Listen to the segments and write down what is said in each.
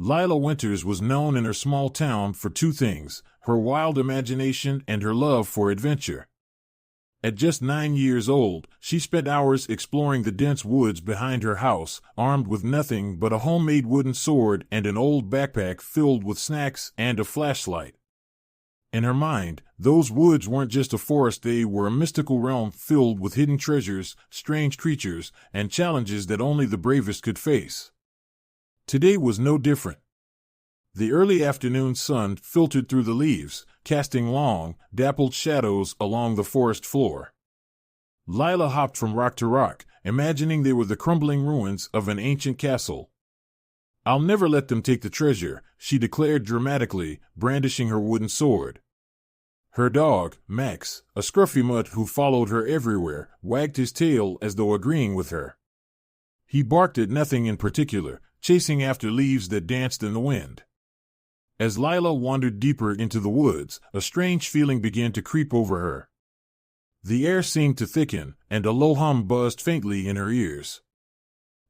Lila Winters was known in her small town for two things: her wild imagination and her love for adventure. At just 9 years old, she spent hours exploring the dense woods behind her house, armed with nothing but a homemade wooden sword and an old backpack filled with snacks and a flashlight. In her mind, those woods weren't just a forest, they were a mystical realm filled with hidden treasures, strange creatures, and challenges that only the bravest could face. Today was no different. The early afternoon sun filtered through the leaves, casting long, dappled shadows along the forest floor. Lila hopped from rock to rock, imagining they were the crumbling ruins of an ancient castle. "I'll never let them take the treasure," she declared dramatically, brandishing her wooden sword. Her dog, Max, a scruffy mutt who followed her everywhere, wagged his tail as though agreeing with her. He barked at nothing in particular, chasing after leaves that danced in the wind. As Lila wandered deeper into the woods, a strange feeling began to creep over her. The air seemed to thicken, and a low hum buzzed faintly in her ears.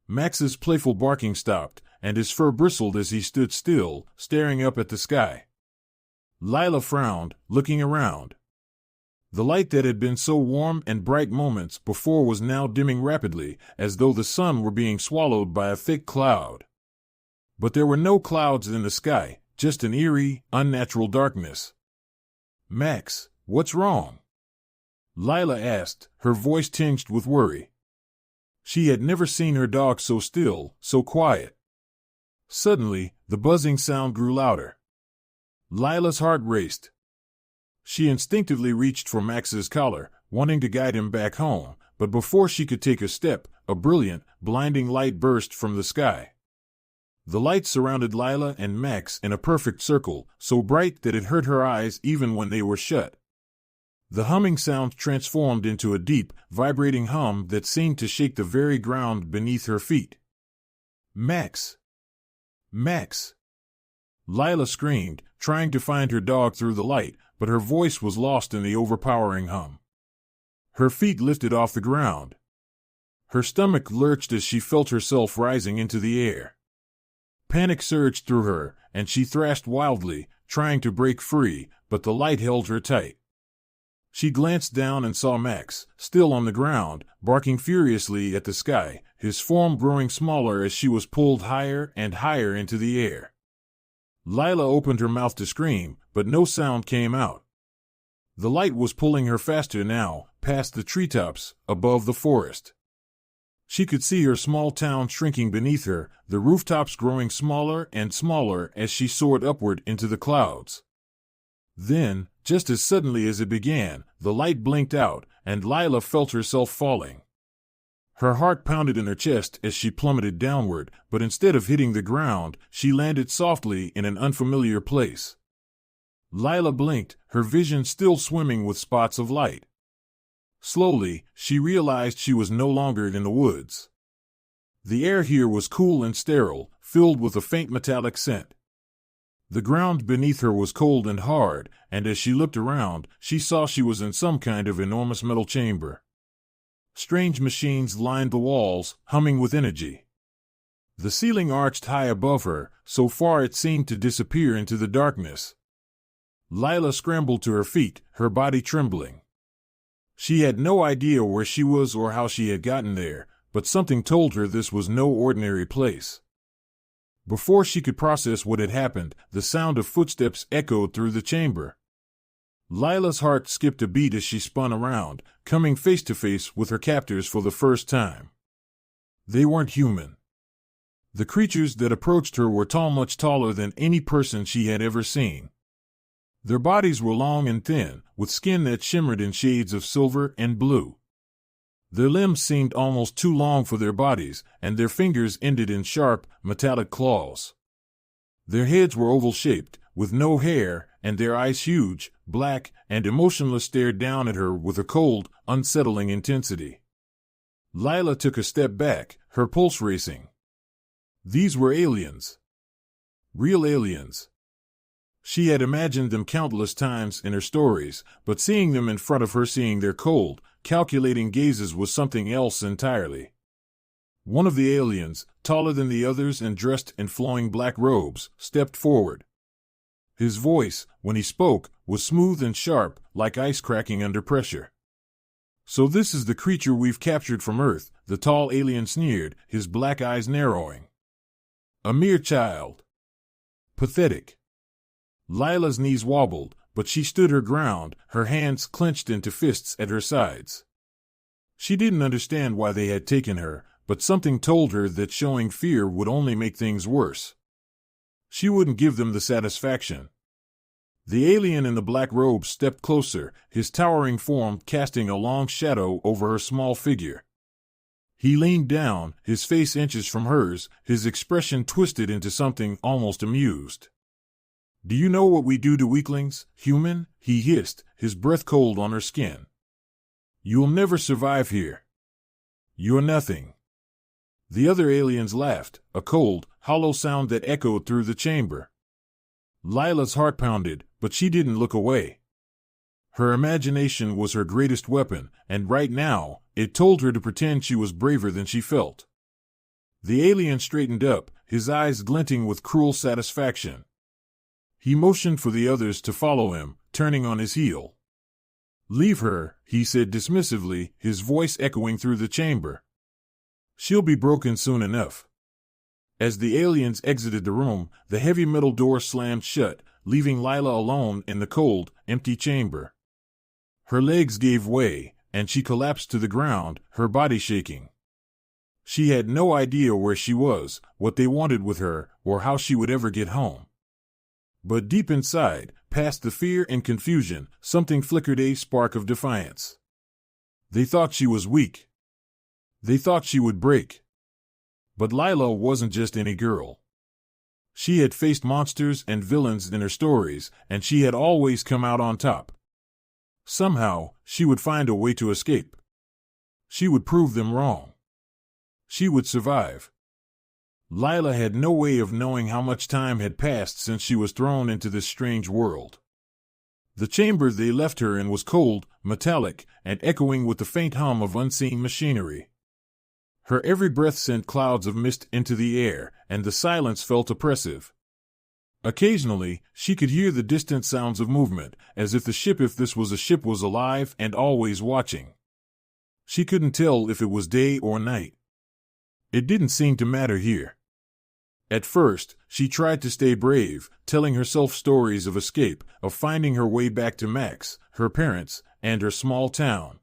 Max's playful barking stopped, and his fur bristled as he stood still, staring up at the sky. Lila frowned, looking around. The light that had been so warm and bright moments before was now dimming rapidly, as though the sun were being swallowed by a thick cloud. But there were no clouds in the sky, just an eerie, unnatural darkness. "Max, what's wrong?" Lila asked, her voice tinged with worry. She had never seen her dog so still, so quiet. Suddenly, the buzzing sound grew louder. Lila's heart raced. She instinctively reached for Max's collar, wanting to guide him back home, but before she could take a step, a brilliant, blinding light burst from the sky. The light surrounded Lila and Max in a perfect circle, so bright that it hurt her eyes even when they were shut. The humming sound transformed into a deep, vibrating hum that seemed to shake the very ground beneath her feet. "Max! Max!" Lila screamed, trying to find her dog through the light, but her voice was lost in the overpowering hum. Her feet lifted off the ground. Her stomach lurched as she felt herself rising into the air. Panic surged through her, and she thrashed wildly, trying to break free, but the light held her tight. She glanced down and saw Max, still on the ground, barking furiously at the sky, his form growing smaller as she was pulled higher and higher into the air. Lila opened her mouth to scream, but no sound came out. The light was pulling her faster now, past the treetops, above the forest. She could see her small town shrinking beneath her, the rooftops growing smaller and smaller as she soared upward into the clouds. Then, just as suddenly as it began, the light blinked out, and Lila felt herself falling. Her heart pounded in her chest as she plummeted downward, but instead of hitting the ground, she landed softly in an unfamiliar place. Lila blinked, her vision still swimming with spots of light. Slowly, she realized she was no longer in the woods. The air here was cool and sterile, filled with a faint metallic scent. The ground beneath her was cold and hard, and as she looked around, she saw she was in some kind of enormous metal chamber. Strange machines lined the walls, humming with energy. The ceiling arched high above her, so far it seemed to disappear into the darkness. Lila scrambled to her feet, her body trembling. She had no idea where she was or how she had gotten there, but something told her this was no ordinary place. Before she could process what had happened, the sound of footsteps echoed through the chamber. Lila's heart skipped a beat as she spun around, coming face to face with her captors for the first time. They weren't human. The creatures that approached her were tall, much taller than any person she had ever seen. Their bodies were long and thin, with skin that shimmered in shades of silver and blue. Their limbs seemed almost too long for their bodies, and their fingers ended in sharp, metallic claws. Their heads were oval-shaped, with no hair, and their eyes huge, black, and emotionless stared down at her with a cold, unsettling intensity. Lila took a step back, her pulse racing. These were aliens. Real aliens. She had imagined them countless times in her stories, but seeing them in front of her, seeing their cold, calculating gazes was something else entirely. One of the aliens, taller than the others and dressed in flowing black robes, stepped forward. His voice, when he spoke, was smooth and sharp, like ice cracking under pressure. "So this is the creature we've captured from Earth," the tall alien sneered, his black eyes narrowing. "A mere child. Pathetic." Lila's knees wobbled, but she stood her ground, her hands clenched into fists at her sides. She didn't understand why they had taken her, but something told her that showing fear would only make things worse. She wouldn't give them the satisfaction. The alien in the black robe stepped closer, his towering form casting a long shadow over her small figure. He leaned down, his face inches from hers, his expression twisted into something almost amused. "Do you know what we do to weaklings, human?" he hissed, his breath cold on her skin. "You'll never survive here. You're nothing." The other aliens laughed, a cold, hollow sound that echoed through the chamber. Lila's heart pounded, but she didn't look away. Her imagination was her greatest weapon, and right now, it told her to pretend she was braver than she felt. The alien straightened up, his eyes glinting with cruel satisfaction. He motioned for the others to follow him, turning on his heel. "Leave her," he said dismissively, his voice echoing through the chamber. "She'll be broken soon enough." As the aliens exited the room, the heavy metal door slammed shut, leaving Lila alone in the cold, empty chamber. Her legs gave way, and she collapsed to the ground, her body shaking. She had no idea where she was, what they wanted with her, or how she would ever get home. But deep inside, past the fear and confusion, something flickered, a spark of defiance. They thought she was weak. They thought she would break. But Lila wasn't just any girl. She had faced monsters and villains in her stories, and she had always come out on top. Somehow, she would find a way to escape. She would prove them wrong. She would survive. Lila had no way of knowing how much time had passed since she was thrown into this strange world. The chamber they left her in was cold, metallic, and echoing with the faint hum of unseen machinery. Her every breath sent clouds of mist into the air, and the silence felt oppressive. Occasionally, she could hear the distant sounds of movement, as if the ship, if this was a ship, was alive and always watching. She couldn't tell if it was day or night. It didn't seem to matter here. At first, she tried to stay brave, telling herself stories of escape, of finding her way back to Max, her parents, and her small town.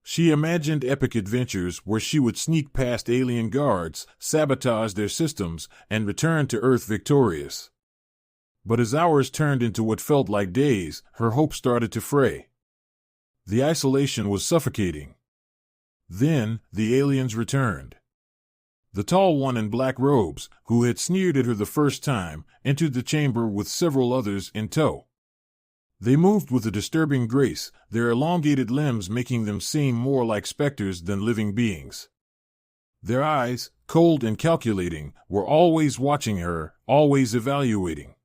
She imagined epic adventures where she would sneak past alien guards, sabotage their systems, and return to Earth victorious. But as hours turned into what felt like days, her hope started to fray. The isolation was suffocating. Then, the aliens returned. The tall one in black robes, who had sneered at her the first time, entered the chamber with several others in tow. They moved with a disturbing grace, their elongated limbs making them seem more like specters than living beings. Their eyes, cold and calculating, were always watching her, always evaluating.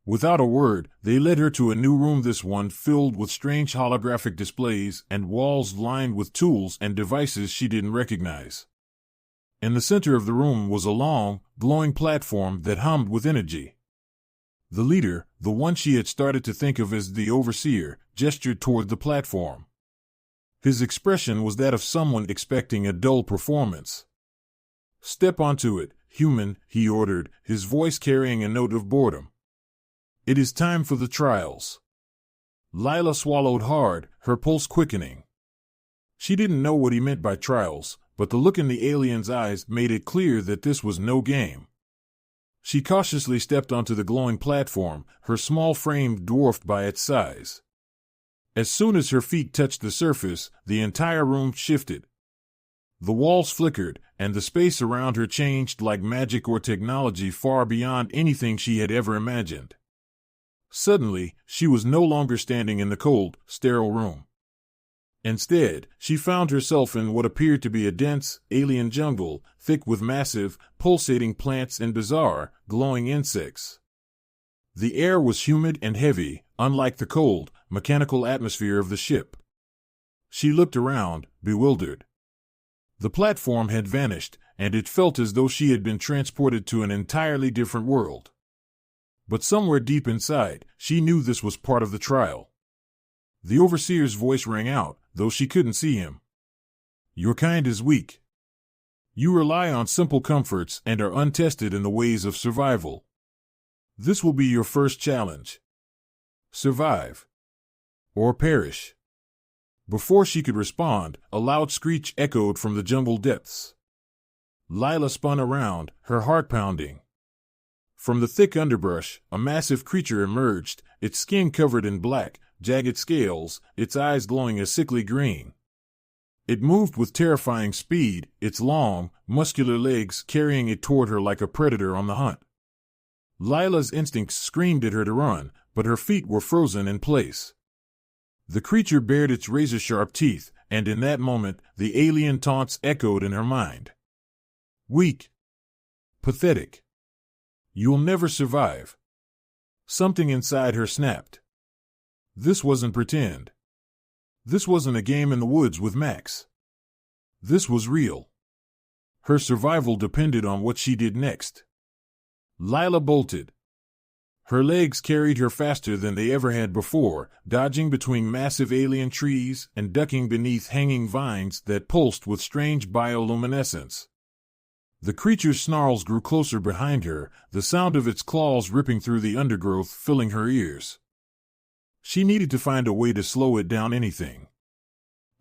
Without a word, they led her to a new room, this one filled with strange holographic displays and walls lined with tools and devices she didn't recognize. In the center of the room was a long, glowing platform that hummed with energy. The leader, the one she had started to think of as the overseer, gestured toward the platform. His expression was that of someone expecting a dull performance. "Step onto it, human," he ordered, his voice carrying a note of boredom. "It is time for the trials." Lila swallowed hard, her pulse quickening. She didn't know what he meant by trials, but the look in the alien's eyes made it clear that this was no game. She cautiously stepped onto the glowing platform, her small frame dwarfed by its size. As soon as her feet touched the surface, the entire room shifted. The walls flickered, and the space around her changed like magic or technology far beyond anything she had ever imagined. Suddenly, she was no longer standing in the cold, sterile room. Instead, she found herself in what appeared to be a dense, alien jungle, thick with massive, pulsating plants and bizarre, glowing insects. The air was humid and heavy, unlike the cold, mechanical atmosphere of the ship. She looked around, bewildered. The platform had vanished, and it felt as though she had been transported to an entirely different world. But somewhere deep inside, she knew this was part of the trial. The overseer's voice rang out, though she couldn't see him. Your kind is weak. You rely on simple comforts and are untested in the ways of survival. This will be your first challenge. Survive. Or perish. Before she could respond, a loud screech echoed from the jungle depths. Lila spun around, her heart pounding. From the thick underbrush, a massive creature emerged, its skin covered in black, jagged scales, its eyes glowing a sickly green. It moved with terrifying speed, its long, muscular legs carrying it toward her like a predator on the hunt. Lila's instincts screamed at her to run, but her feet were frozen in place. The creature bared its razor-sharp teeth, and in that moment, the alien taunts echoed in her mind. Weak. Pathetic. You'll never survive. Something inside her snapped. This wasn't pretend. This wasn't a game in the woods with Max. This was real. Her survival depended on what she did next. Lila bolted. Her legs carried her faster than they ever had before, dodging between massive alien trees and ducking beneath hanging vines that pulsed with strange bioluminescence. The creature's snarls grew closer behind her, the sound of its claws ripping through the undergrowth filling her ears. She needed to find a way to slow it down anything.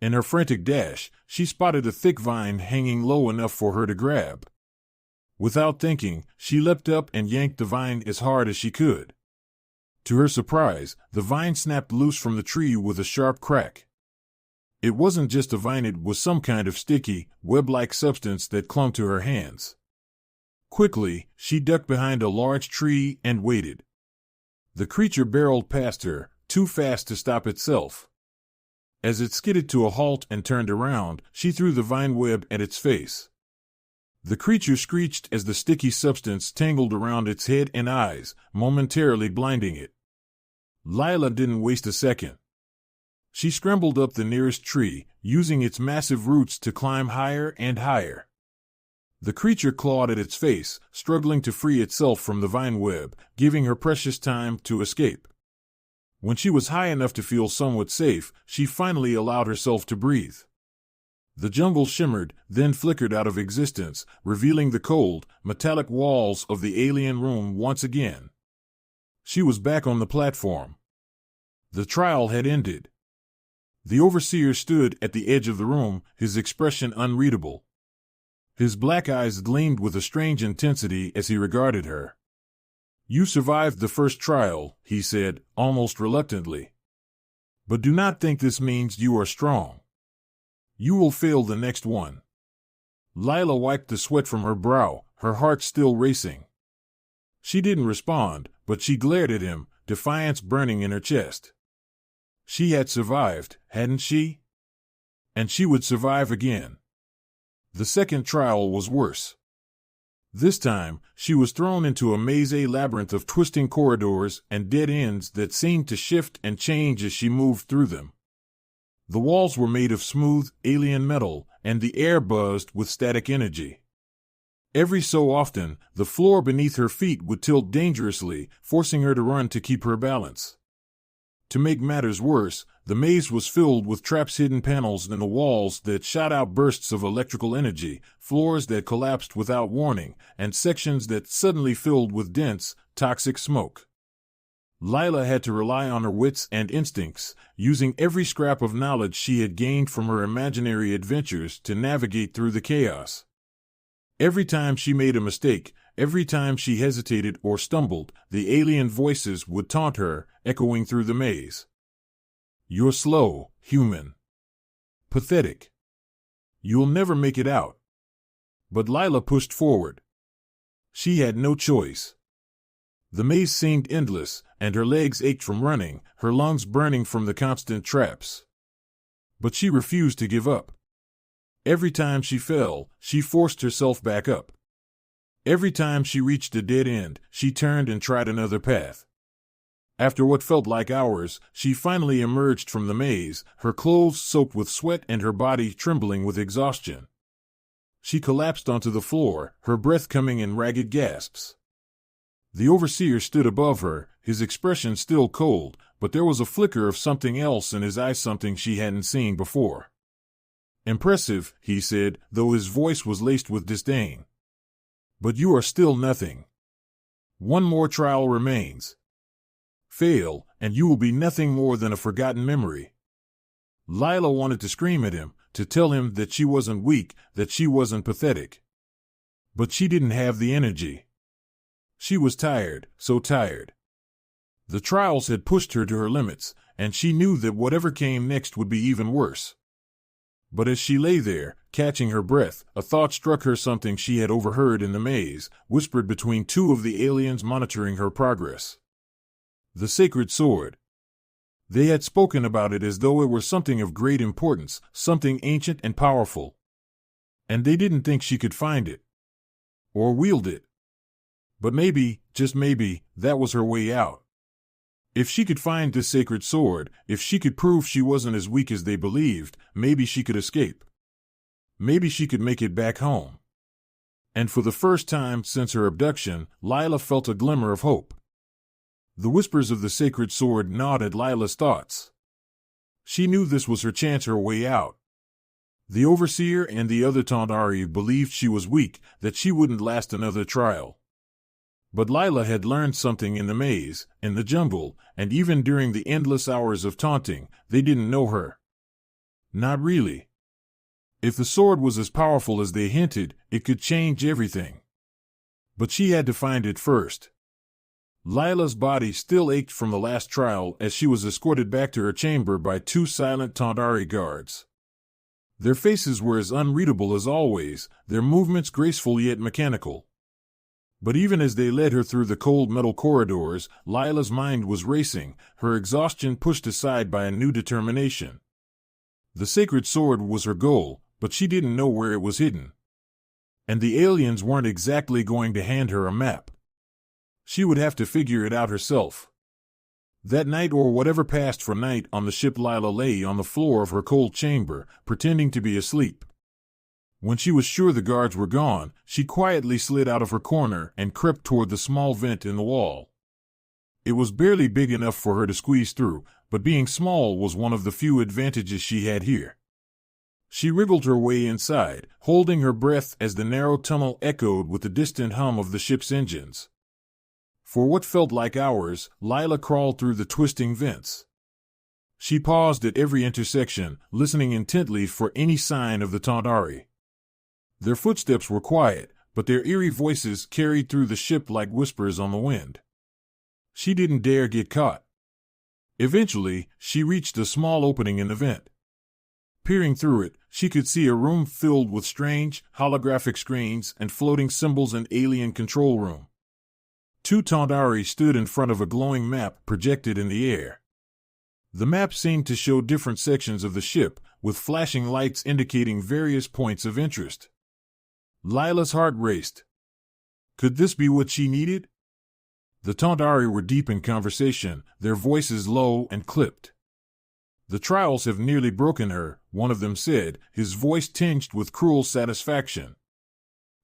In her frantic dash, she spotted a thick vine hanging low enough for her to grab. Without thinking, she leapt up and yanked the vine as hard as she could. To her surprise, the vine snapped loose from the tree with a sharp crack. It wasn't just a vine, it was some kind of sticky, web-like substance that clung to her hands. Quickly, she ducked behind a large tree and waited. The creature barreled past her, too fast to stop itself. As it skidded to a halt and turned around, she threw the vine web at its face. The creature screeched as the sticky substance tangled around its head and eyes, momentarily blinding it. Lila didn't waste a second. She scrambled up the nearest tree, using its massive roots to climb higher and higher. The creature clawed at its face, struggling to free itself from the vine web, giving her precious time to escape. When she was high enough to feel somewhat safe, she finally allowed herself to breathe. The jungle shimmered, then flickered out of existence, revealing the cold, metallic walls of the alien room once again. She was back on the platform. The trial had ended. The overseer stood at the edge of the room, his expression unreadable. His black eyes gleamed with a strange intensity as he regarded her. You survived the first trial, he said, almost reluctantly. But do not think this means you are strong. You will fail the next one. Lila wiped the sweat from her brow, her heart still racing. She didn't respond, but she glared at him, defiance burning in her chest. She had survived, hadn't she? And she would survive again. The second trial was worse. This time, she was thrown into a maze labyrinth of twisting corridors and dead ends that seemed to shift and change as she moved through them. The walls were made of smooth, alien metal, and the air buzzed with static energy. Every so often, the floor beneath her feet would tilt dangerously, forcing her to run to keep her balance. To make matters worse, the maze was filled with traps, hidden panels in the walls that shot out bursts of electrical energy, floors that collapsed without warning, and sections that suddenly filled with dense, toxic smoke. Lila had to rely on her wits and instincts, using every scrap of knowledge she had gained from her imaginary adventures to navigate through the chaos. Every time she made a mistake, every time she hesitated or stumbled, the alien voices would taunt her, echoing through the maze. You're slow, human. Pathetic. You'll never make it out. But Lila pushed forward. She had no choice. The maze seemed endless, and her legs ached from running, her lungs burning from the constant traps. But she refused to give up. Every time she fell, she forced herself back up. Every time she reached a dead end, she turned and tried another path. After what felt like hours, she finally emerged from the maze, her clothes soaked with sweat and her body trembling with exhaustion. She collapsed onto the floor, her breath coming in ragged gasps. The overseer stood above her, his expression still cold, but there was a flicker of something else in his eyes, something she hadn't seen before. "Impressive," he said, though his voice was laced with disdain. "But you are still nothing. One more trial remains. Fail, and you will be nothing more than a forgotten memory." Lila wanted to scream at him, to tell him that she wasn't weak, that she wasn't pathetic. But she didn't have the energy. She was tired, so tired. The trials had pushed her to her limits, and she knew that whatever came next would be even worse. But as she lay there, catching her breath, a thought struck her, something she had overheard in the maze, whispered between two of the aliens monitoring her progress. The sacred sword. They had spoken about it as though it were something of great importance, something ancient and powerful. And they didn't think she could find it. Or wield it. But maybe, just maybe, that was her way out. If she could find this sacred sword, if she could prove she wasn't as weak as they believed, maybe she could escape. Maybe she could make it back home. And for the first time since her abduction, Lila felt a glimmer of hope. The whispers of the sacred sword gnawed at Lila's thoughts. She knew this was her chance, her way out. The overseer and the other Taunted believed she was weak, that she wouldn't last another trial. But Lila had learned something in the maze, in the jungle, and even during the endless hours of taunting, they didn't know her. Not really. If the sword was as powerful as they hinted, it could change everything. But she had to find it first. Lila's body still ached from the last trial as she was escorted back to her chamber by two silent Taunted guards. Their faces were as unreadable as always, their movements graceful yet mechanical. But even as they led her through the cold metal corridors, Lila's mind was racing, her exhaustion pushed aside by a new determination. The sacred sword was her goal, but she didn't know where it was hidden. And the aliens weren't exactly going to hand her a map. She would have to figure it out herself. That night, or whatever passed for night, on the ship, Lila lay on the floor of her cold chamber, pretending to be asleep. When she was sure the guards were gone, she quietly slid out of her corner and crept toward the small vent in the wall. It was barely big enough for her to squeeze through, but being small was one of the few advantages she had here. She wriggled her way inside, holding her breath as the narrow tunnel echoed with the distant hum of the ship's engines. For what felt like hours, Lila crawled through the twisting vents. She paused at every intersection, listening intently for any sign of the Taunted. Their footsteps were quiet, but their eerie voices carried through the ship like whispers on the wind. She didn't dare get caught. Eventually, she reached a small opening in the vent. Peering through it, she could see a room filled with strange, holographic screens and floating symbols, an alien control room. Two Taunted stood in front of a glowing map projected in the air. The map seemed to show different sections of the ship, with flashing lights indicating various points of interest. Lila's heart raced. Could this be what she needed? The Taunted were deep in conversation, their voices low and clipped. "The trials have nearly broken her," one of them said, his voice tinged with cruel satisfaction.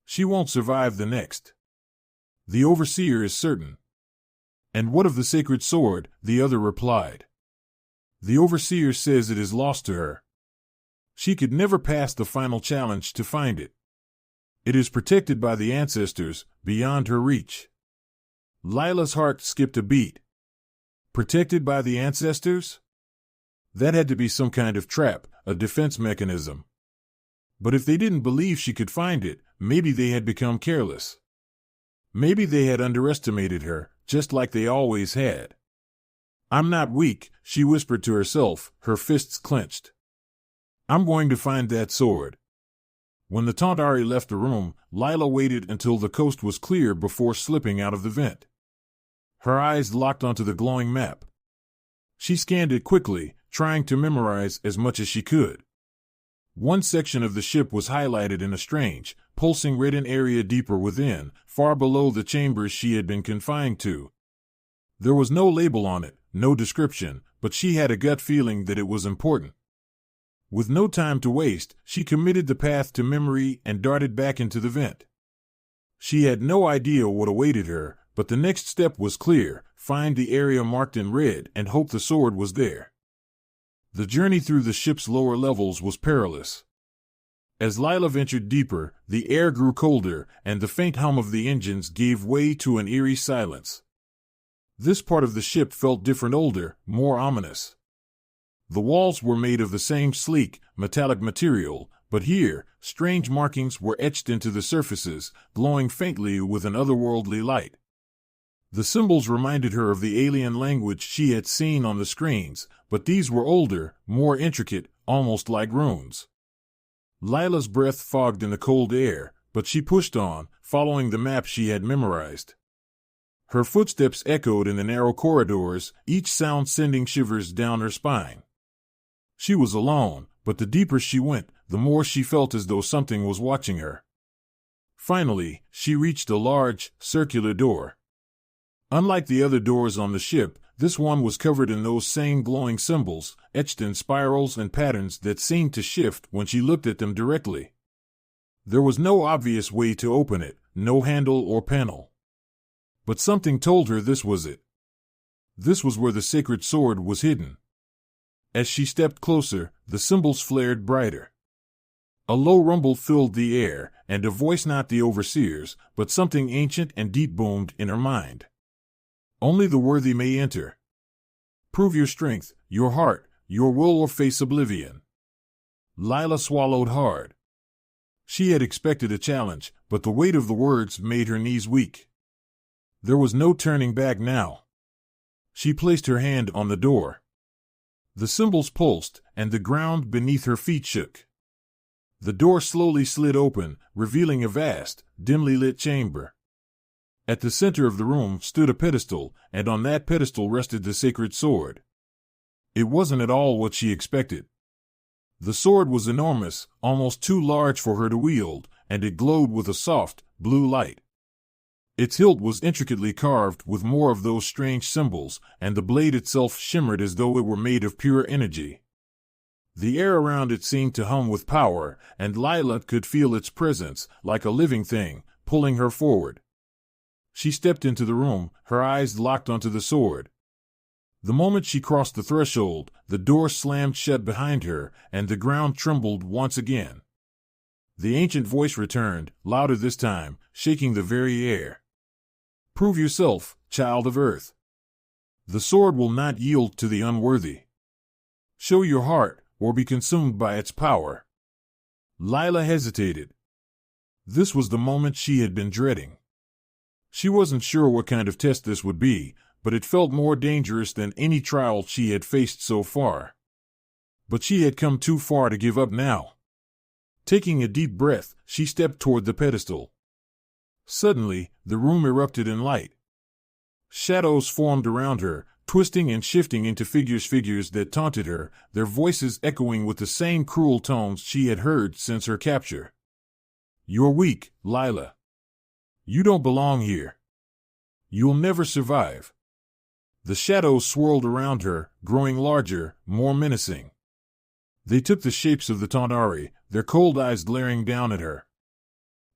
"She won't survive the next. The overseer is certain." "And what of the sacred sword?" the other replied. "The overseer says it is lost to her. She could never pass the final challenge to find it. It is protected by the ancestors, beyond her reach." Lila's heart skipped a beat. Protected by the ancestors? That had to be some kind of trap, a defense mechanism. But if they didn't believe she could find it, maybe they had become careless. Maybe they had underestimated her, just like they always had. "I'm not weak," she whispered to herself, her fists clenched. "I'm going to find that sword." When the Taunted left the room, Lila waited until the coast was clear before slipping out of the vent. Her eyes locked onto the glowing map. She scanned it quickly, trying to memorize as much as she could. One section of the ship was highlighted in a strange, pulsing red, an area deeper within, far below the chambers she had been confined to. There was no label on it, no description, but she had a gut feeling that it was important. With no time to waste, she committed the path to memory and darted back into the vent. She had no idea what awaited her, but the next step was clear: find the area marked in red and hope the sword was there. The journey through the ship's lower levels was perilous. As Lila ventured deeper, the air grew colder, and the faint hum of the engines gave way to an eerie silence. This part of the ship felt different, older, more ominous. The walls were made of the same sleek, metallic material, but here, strange markings were etched into the surfaces, glowing faintly with an otherworldly light. The symbols reminded her of the alien language she had seen on the screens, but these were older, more intricate, almost like runes. Lila's breath fogged in the cold air, but she pushed on, following the map she had memorized. Her footsteps echoed in the narrow corridors, each sound sending shivers down her spine. She was alone, but the deeper she went, the more she felt as though something was watching her. Finally, she reached a large, circular door. Unlike the other doors on the ship, this one was covered in those same glowing symbols, etched in spirals and patterns that seemed to shift when she looked at them directly. There was no obvious way to open it, no handle or panel. But something told her this was it. This was where the sacred sword was hidden. As she stepped closer, the symbols flared brighter. A low rumble filled the air, and a voice, not the overseer's, but something ancient and deep, boomed in her mind. Only the worthy may enter. Prove your strength, your heart, your will, or face oblivion. Lila swallowed hard. She had expected a challenge, but the weight of the words made her knees weak. There was no turning back now. She placed her hand on the door. The symbols pulsed, and the ground beneath her feet shook. The door slowly slid open, revealing a vast, dimly lit chamber. At the center of the room stood a pedestal, and on that pedestal rested the sacred sword. It wasn't at all what she expected. The sword was enormous, almost too large for her to wield, and it glowed with a soft, blue light. Its hilt was intricately carved with more of those strange symbols, and the blade itself shimmered as though it were made of pure energy. The air around it seemed to hum with power, and Lila could feel its presence, like a living thing, pulling her forward. She stepped into the room, her eyes locked onto the sword. The moment she crossed the threshold, the door slammed shut behind her, and the ground trembled once again. The ancient voice returned, louder this time, shaking the very air. Prove yourself, child of Earth. The sword will not yield to the unworthy. Show your heart, or be consumed by its power. Lila hesitated. This was the moment she had been dreading. She wasn't sure what kind of test this would be, but it felt more dangerous than any trial she had faced so far. But she had come too far to give up now. Taking a deep breath, she stepped toward the pedestal. Suddenly, the room erupted in light. Shadows formed around her, twisting and shifting into figures that taunted her, their voices echoing with the same cruel tones she had heard since her capture. You're weak, Lila. You don't belong here. You'll never survive. The shadows swirled around her, growing larger, more menacing. They took the shapes of the Taunted, their cold eyes glaring down at her.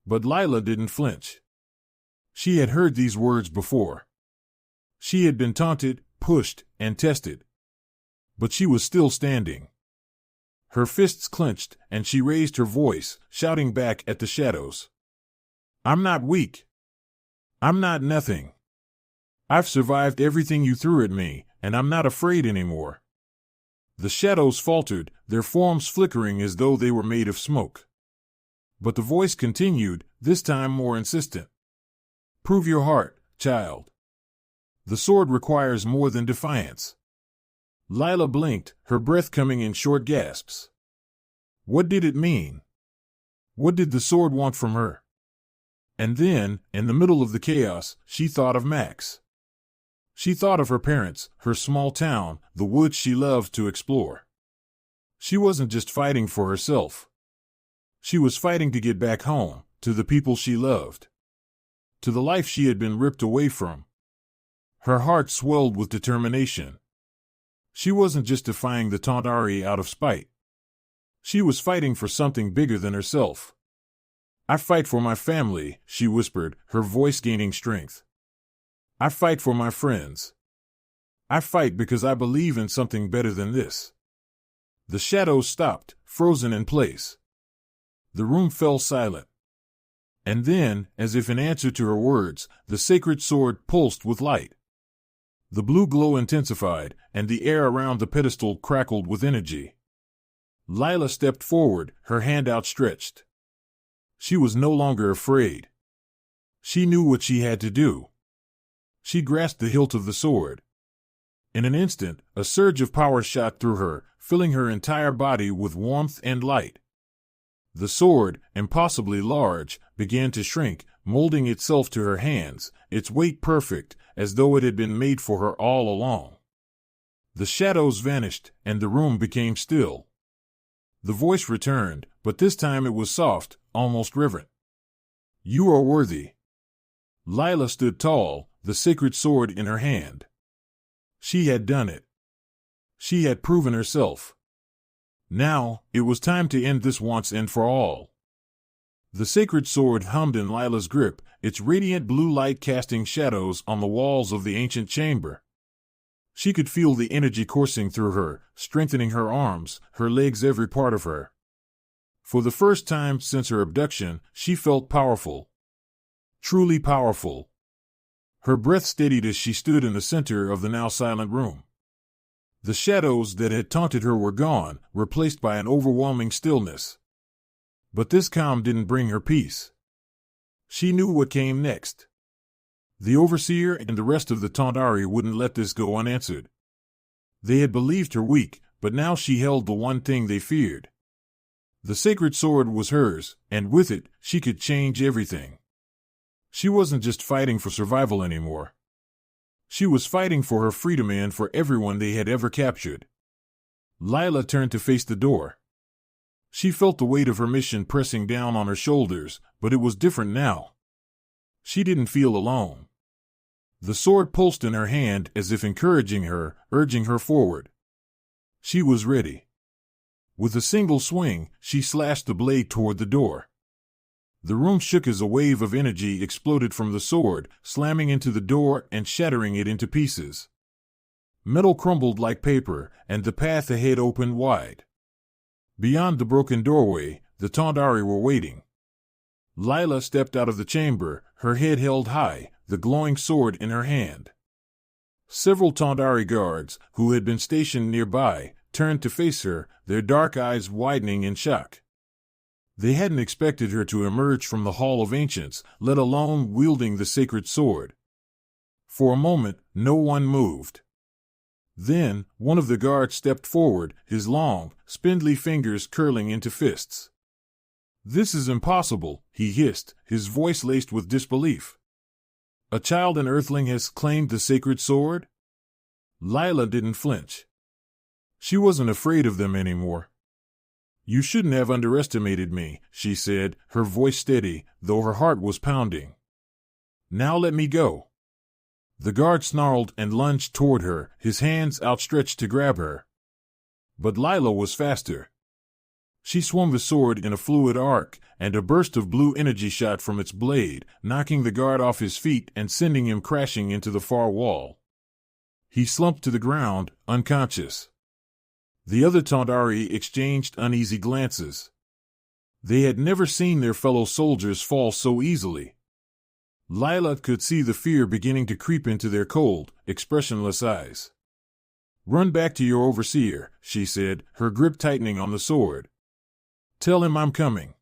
But Lila didn't flinch. She had heard these words before. She had been taunted, pushed, and tested. But she was still standing. Her fists clenched, and she raised her voice, shouting back at the shadows. I'm not weak. I'm not nothing. I've survived everything you threw at me, and I'm not afraid anymore. The shadows faltered, their forms flickering as though they were made of smoke. But the voice continued, this time more insistent. Prove your heart, child. The sword requires more than defiance. Lila blinked, her breath coming in short gasps. What did it mean? What did the sword want from her? And then, in the middle of the chaos, she thought of Max. She thought of her parents, her small town, the woods she loved to explore. She wasn't just fighting for herself. She was fighting to get back home, to the people she loved. To the life she had been ripped away from. Her heart swelled with determination. She wasn't just defying the Taunted out of spite. She was fighting for something bigger than herself. "I fight for my family," she whispered, her voice gaining strength. "I fight for my friends. I fight because I believe in something better than this." The shadows stopped, frozen in place. The room fell silent. And then, as if in answer to her words, the sacred sword pulsed with light. The blue glow intensified, and the air around the pedestal crackled with energy. Lila stepped forward, her hand outstretched. She was no longer afraid. She knew what she had to do. She grasped the hilt of the sword. In an instant, a surge of power shot through her, filling her entire body with warmth and light. The sword, impossibly large, began to shrink, molding itself to her hands, its weight perfect, as though it had been made for her all along. The shadows vanished, and the room became still. The voice returned, but this time it was soft, almost reverent. "You are worthy." Lila stood tall, the sacred sword in her hand. She had done it. She had proven herself. Now, it was time to end this once and for all. The sacred sword hummed in Lila's grip, its radiant blue light casting shadows on the walls of the ancient chamber. She could feel the energy coursing through her, strengthening her arms, her legs, every part of her. For the first time since her abduction, she felt powerful. Truly powerful. Her breath steadied as she stood in the center of the now silent room. The shadows that had taunted her were gone, replaced by an overwhelming stillness. But this calm didn't bring her peace. She knew what came next. The overseer and the rest of the Taunted wouldn't let this go unanswered. They had believed her weak, but now she held the one thing they feared. The sacred sword was hers, and with it, she could change everything. She wasn't just fighting for survival anymore. She was fighting for her freedom and for everyone they had ever captured. Lila turned to face the door. She felt the weight of her mission pressing down on her shoulders, but it was different now. She didn't feel alone. The sword pulsed in her hand as if encouraging her, urging her forward. She was ready. With a single swing, she slashed the blade toward the door. The room shook as a wave of energy exploded from the sword, slamming into the door and shattering it into pieces. Metal crumbled like paper, and the path ahead opened wide. Beyond the broken doorway, the Taunted were waiting. Lila stepped out of the chamber, her head held high, the glowing sword in her hand. Several Taunted guards, who had been stationed nearby, turned to face her, their dark eyes widening in shock. They hadn't expected her to emerge from the Hall of Ancients, let alone wielding the sacred sword. For a moment, no one moved. Then, one of the guards stepped forward, his long, spindly fingers curling into fists. "This is impossible," he hissed, his voice laced with disbelief. "A child and earthling has claimed the sacred sword?" Lila didn't flinch. She wasn't afraid of them anymore. "You shouldn't have underestimated me," she said, her voice steady, though her heart was pounding. "Now let me go." The guard snarled and lunged toward her, his hands outstretched to grab her. But Lila was faster. She swung the sword in a fluid arc, and a burst of blue energy shot from its blade, knocking the guard off his feet and sending him crashing into the far wall. He slumped to the ground, unconscious. The other Taunted exchanged uneasy glances. They had never seen their fellow soldiers fall so easily. Lila could see the fear beginning to creep into their cold, expressionless eyes. "Run back to your overseer," she said, her grip tightening on the sword. "Tell him I'm coming."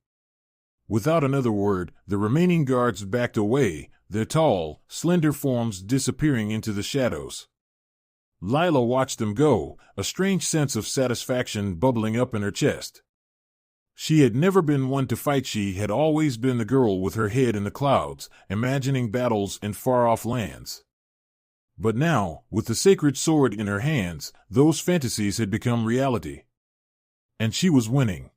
Without another word, the remaining guards backed away, their tall, slender forms disappearing into the shadows. Lila watched them go, a strange sense of satisfaction bubbling up in her chest. She had never been one to fight. She had always been the girl with her head in the clouds, imagining battles in far-off lands. But now, with the sacred sword in her hands, those fantasies had become reality. And she was winning.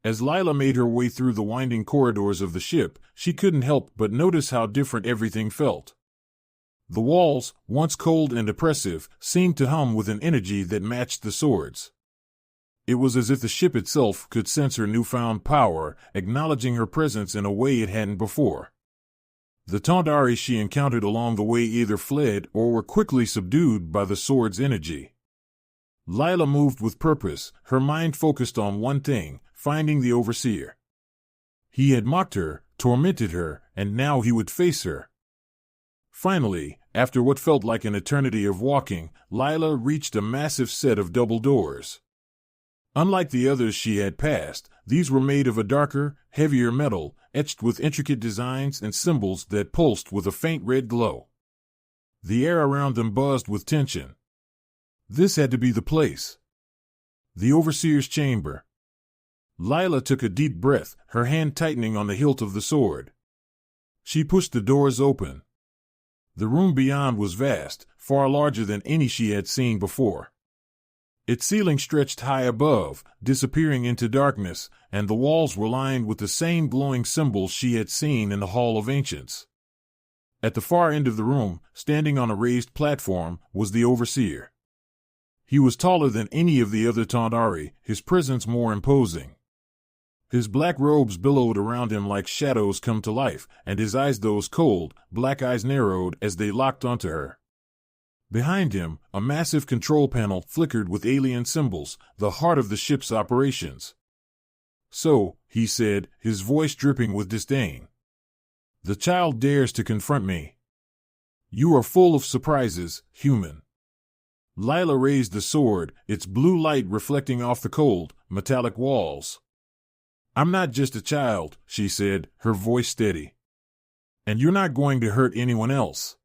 As Lila made her way through the winding corridors of the ship, she couldn't help but notice how different everything felt. The walls, once cold and oppressive, seemed to hum with an energy that matched the swords. It was as if the ship itself could sense her newfound power, acknowledging her presence in a way it hadn't before. The Taunted she encountered along the way either fled or were quickly subdued by the sword's energy. Lila moved with purpose, her mind focused on one thing, finding the Overseer. He had mocked her, tormented her, and now he would face her. Finally, after what felt like an eternity of walking, Lila reached a massive set of double doors. Unlike the others she had passed, these were made of a darker, heavier metal, etched with intricate designs and symbols that pulsed with a faint red glow. The air around them buzzed with tension. This had to be the place. The Overseer's chamber. Lila took a deep breath, her hand tightening on the hilt of the sword. She pushed the doors open. The room beyond was vast, far larger than any she had seen before. Its ceiling stretched high above, disappearing into darkness, and the walls were lined with the same glowing symbols she had seen in the Hall of Ancients. At the far end of the room, standing on a raised platform, was the Overseer. He was taller than any of the other Taunted, his presence more imposing. His black robes billowed around him like shadows come to life, and his eyes, those cold, black eyes, narrowed as they locked onto her. Behind him, a massive control panel flickered with alien symbols, the heart of the ship's operations. "So," he said, his voice dripping with disdain. "The child dares to confront me. You are full of surprises, human." Lila raised the sword, its blue light reflecting off the cold, metallic walls. "I'm not just a child," she said, her voice steady. "And you're not going to hurt anyone else.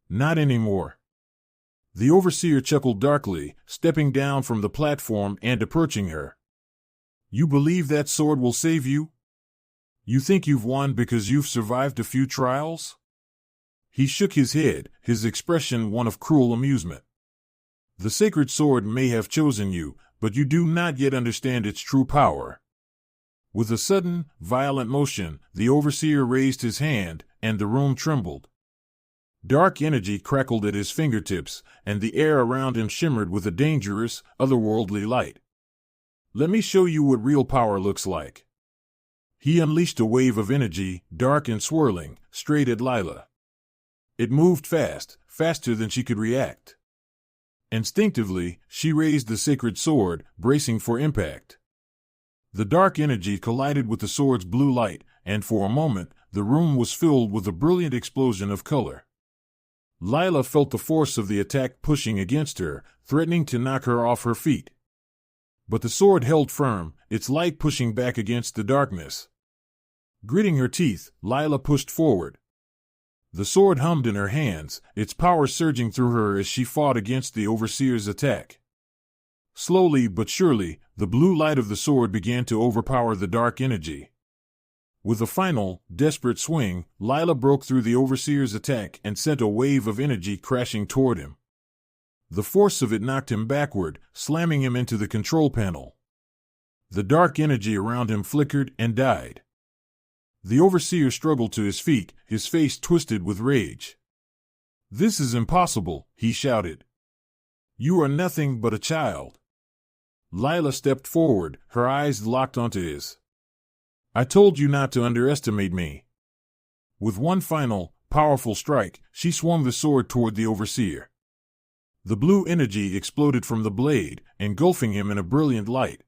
Not anymore." The Overseer chuckled darkly, stepping down from the platform and approaching her. "You believe that sword will save you? You think you've won because you've survived a few trials?" He shook his head, his expression one of cruel amusement. "The sacred sword may have chosen you, but you do not yet understand its true power." With a sudden, violent motion, the Overseer raised his hand, and the room trembled. Dark energy crackled at his fingertips, and the air around him shimmered with a dangerous, otherworldly light. "Let me show you what real power looks like." He unleashed a wave of energy, dark and swirling, straight at Lila. It moved fast, faster than she could react. Instinctively, she raised the sacred sword, bracing for impact. The dark energy collided with the sword's blue light, and for a moment, the room was filled with a brilliant explosion of color. Lila felt the force of the attack pushing against her, threatening to knock her off her feet. But the sword held firm, its light pushing back against the darkness. Gritting her teeth, Lila pushed forward. The sword hummed in her hands, its power surging through her as she fought against the Overseer's attack. Slowly but surely, the blue light of the sword began to overpower the dark energy. With a final, desperate swing, Lila broke through the Overseer's attack and sent a wave of energy crashing toward him. The force of it knocked him backward, slamming him into the control panel. The dark energy around him flickered and died. The Overseer struggled to his feet, his face twisted with rage. "This is impossible," he shouted. "You are nothing but a child." Lila stepped forward, her eyes locked onto his. "I told you not to underestimate me." With one final, powerful strike, she swung the sword toward the Overseer. The blue energy exploded from the blade, engulfing him in a brilliant light.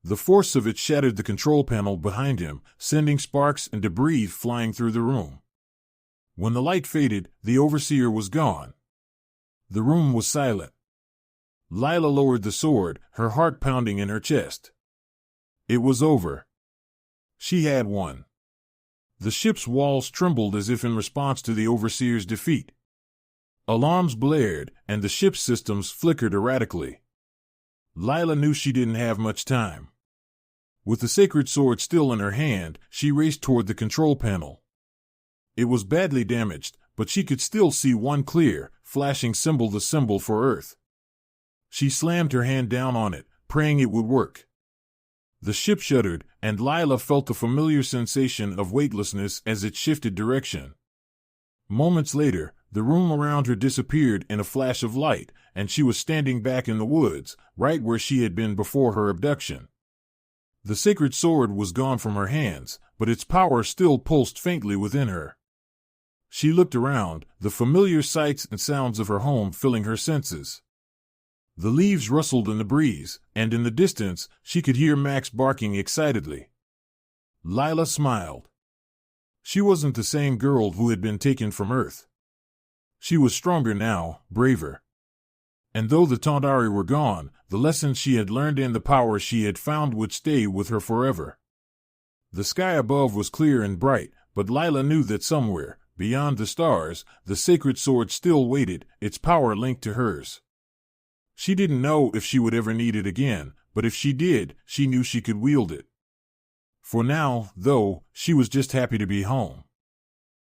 The force of it shattered the control panel behind him, sending sparks and debris flying through the room. When the light faded, the Overseer was gone. The room was silent. Lila lowered the sword, her heart pounding in her chest. It was over. She had won. The ship's walls trembled as if in response to the Overseer's defeat. Alarms blared, and the ship's systems flickered erratically. Lila knew she didn't have much time. With the sacred sword still in her hand, she raced toward the control panel. It was badly damaged, but she could still see one clear, flashing symbol, the symbol for Earth. She slammed her hand down on it, praying it would work. The ship shuddered, and Lila felt the familiar sensation of weightlessness as it shifted direction. Moments later, The room around her disappeared in a flash of light, and she was standing back in the woods, right where she had been before her abduction. The sacred sword was gone from her hands, but its power still pulsed faintly within her. She looked around, the familiar sights and sounds of her home filling her senses. The leaves rustled in the breeze, and in the distance, she could hear Max barking excitedly. Lila smiled. She wasn't the same girl who had been taken from Earth. She was stronger now, braver. And though the Taunted were gone, the lessons she had learned and the power she had found would stay with her forever. The sky above was clear and bright, but Lila knew that somewhere, beyond the stars, the sacred sword still waited, its power linked to hers. She didn't know if she would ever need it again, but if she did, she knew she could wield it. For now, though, she was just happy to be home.